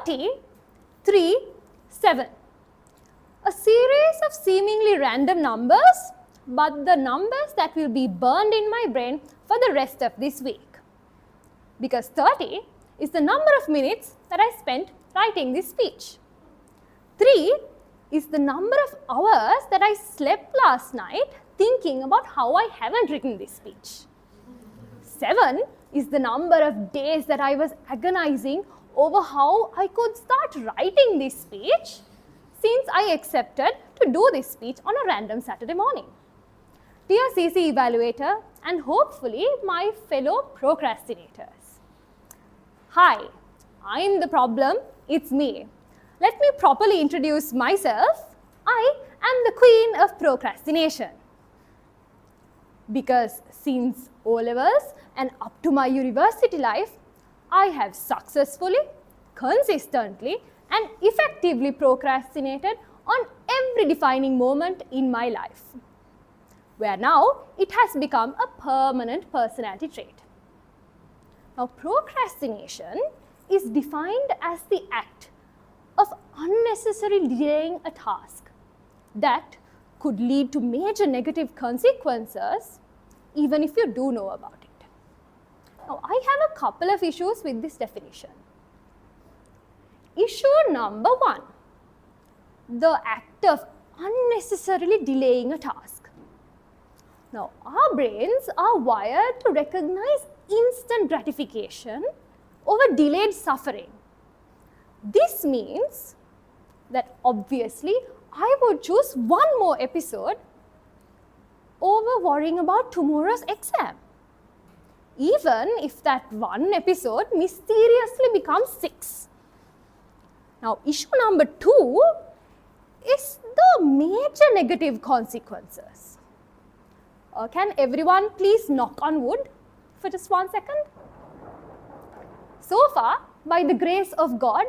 30, 3, 7. A series of seemingly random numbers, but the numbers that will be burned in my brain for the rest of this week. Because 30 is the number of minutes that I spent writing this speech. 3 is the number of hours that I slept last night thinking about how I haven't written this speech. 7 is the number of days that I was agonizing over how I could start writing this speech since I accepted to do this speech on a random Saturday morning. Dear CC evaluator and hopefully my fellow procrastinators. Hi, I'm the problem, it's me. Let me properly introduce myself. I am the queen of procrastination. Because since O-levels and up to my university life, I have successfully, consistently and effectively procrastinated on every defining moment in my life, where now it has become a permanent personality trait. Now, procrastination is defined as the act of unnecessarily delaying a task that could lead to major negative consequences even if you do know about it. Now, I have a couple of issues with this definition. Issue number 1, the act of unnecessarily delaying a task. Now, our brains are wired to recognize instant gratification over delayed suffering. This means that obviously I would choose one more episode over worrying about tomorrow's exam, even if that one episode mysteriously becomes 6. Now, issue number 2 is the major negative consequences. Can everyone please knock on wood for just 1 second? So far, by the grace of God,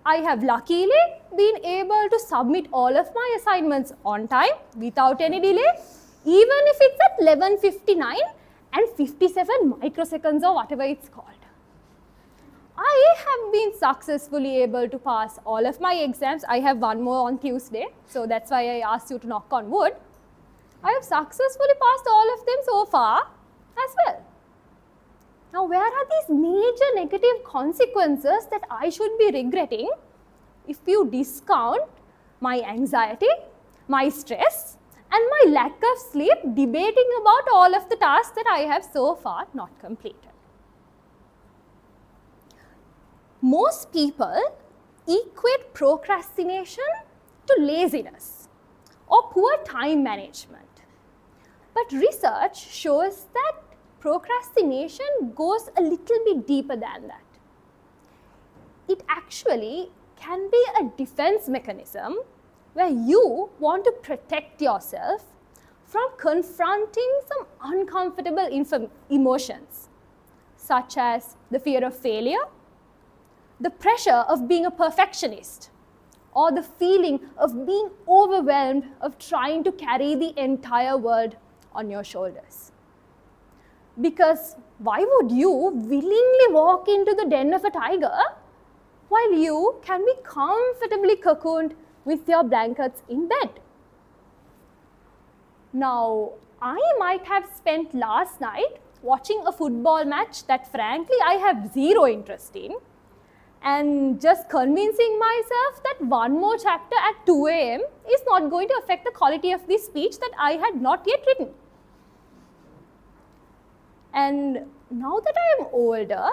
I have luckily been able to submit all of my assignments on time without any delay, even if it's at 11:59 and 57 microseconds or whatever it's called. I have been successfully able to pass all of my exams. I have one more on Tuesday, so that's why I asked you to knock on wood. I have successfully passed all of them so far as well. Now, where are these major negative consequences that I should be regretting if you discount my anxiety, my stress, and my lack of sleep debating about all of the tasks that I have so far not completed? Most people equate procrastination to laziness or poor time management. But research shows that procrastination goes a little bit deeper than that. It actually can be a defense mechanism where you want to protect yourself from confronting some uncomfortable emotions, such as the fear of failure, the pressure of being a perfectionist, or the feeling of being overwhelmed of trying to carry the entire world on your shoulders. Because why would you willingly walk into the den of a tiger while you can be comfortably cocooned with your blankets in bed? Now, I might have spent last night watching a football match that frankly I have zero interest in, and just convincing myself that one more chapter at 2 a.m. is not going to affect the quality of this speech that I had not yet written. And now that I am older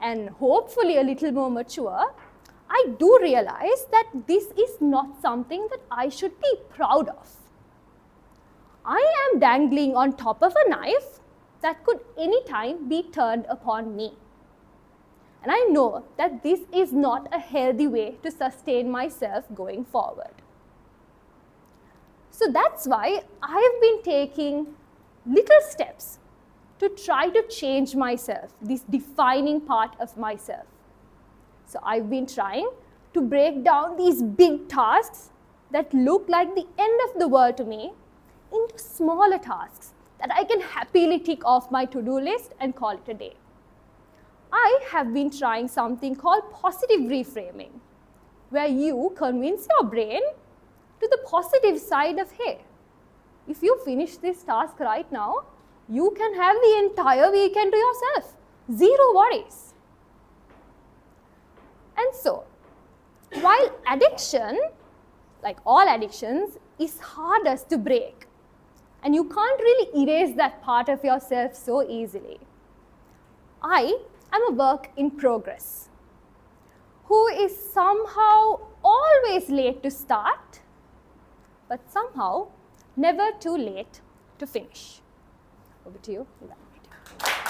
and hopefully a little more mature, I do realize that this is not something that I should be proud of. I am dangling on top of a knife that could anytime be turned upon me. And I know that this is not a healthy way to sustain myself going forward. So that's why I've been taking little steps to try to change myself, this defining part of myself. So I've been trying to break down these big tasks that look like the end of the world to me into smaller tasks that I can happily tick off my to-do list and call it a day. I have been trying something called positive reframing, where you convince your brain to the positive side of, hey, if you finish this task right now, you can have the entire weekend to yourself. Zero worries. And so, while addiction, like all addictions, is hardest to break, and you can't really erase that part of yourself so easily, I am a work in progress who is somehow always late to start, but somehow never too late to finish. Over to you, Elaborate.